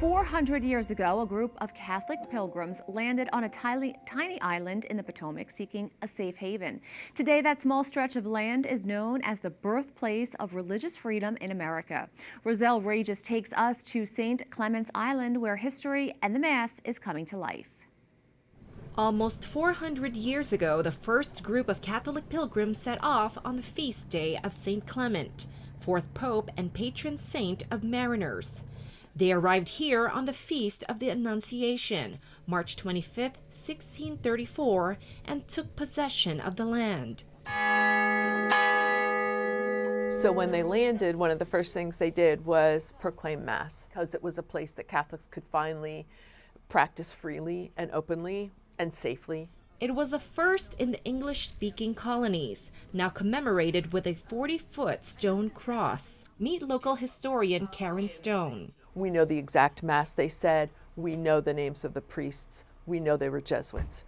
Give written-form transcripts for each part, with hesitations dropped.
400 years ago, a group of Catholic pilgrims landed on a tiny island in the Potomac seeking a safe haven. Today, that small stretch of land is known as the birthplace of religious freedom in America. Roselle Reyes takes us to St. Clement's Island, where history and the Mass is coming to life. Almost 400 years ago, the first group of Catholic pilgrims set off on the feast day of St. Clement, fourth pope and patron saint of mariners. They arrived here on the Feast of the Annunciation, March 25, 1634, and took possession of the land. So when they landed, one of the first things they did was proclaim Mass, because it was a place that Catholics could finally practice freely and openly and safely. It was a first in the English-speaking colonies, now commemorated with a 40-foot stone cross. Meet local historian Karen Stone. We know the exact Mass they said. We know the names of the priests. We know they were Jesuits.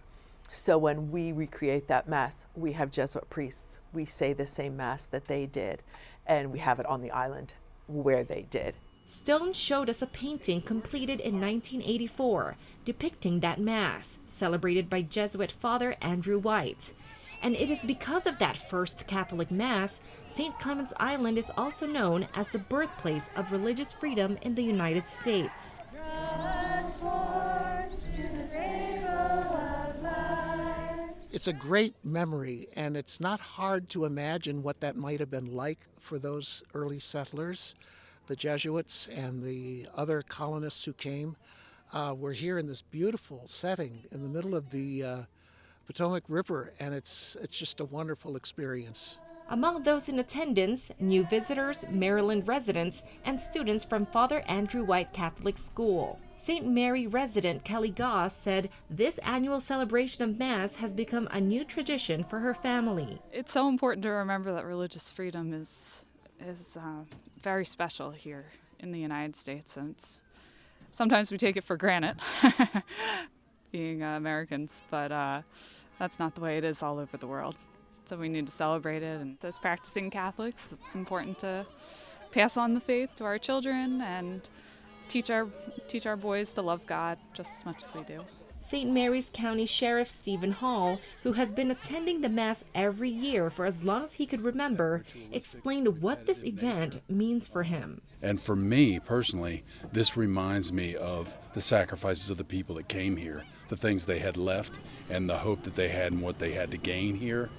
So when we recreate that Mass, we have Jesuit priests. We say the same Mass that they did, and we have it on the island where they did. Stone showed us a painting completed in 1984 depicting that Mass, celebrated by Jesuit Father Andrew White. And it is because of that first Catholic Mass, St. Clement's Island is also known as the birthplace of religious freedom in the United States. It's a great memory, and it's not hard to imagine what that might have been like for those early settlers. The Jesuits and the other colonists who came were here in this beautiful setting in the middle of the Potomac River, and it's just a wonderful experience. Among those in attendance, new visitors, Maryland residents, and students from Father Andrew White Catholic School. St. Mary resident Kelly Goss said this annual celebration of Mass has become a new tradition for her family. It's so important to remember that religious freedom is very special here in the United States, and sometimes we take it for granted, being Americans, but that's not the way it is all over the world. So we need to celebrate it, and as practicing Catholics, it's important to pass on the faith to our children and teach our boys to love God just as much as we do. St. Mary's County Sheriff Stephen Hall, who has been attending the Mass every year for as long as he could remember, explained what this event means for him. And for me personally, this reminds me of the sacrifices of the people that came here, the things they had left, and the hope that they had and what they had to gain here.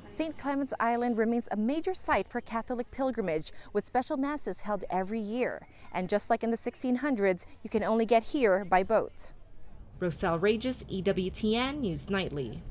St. Clement's Island remains a major site for Catholic pilgrimage, with special masses held every year. And just like in the 1600s, you can only get here by boat. Roselle Reyes, EWTN News Nightly.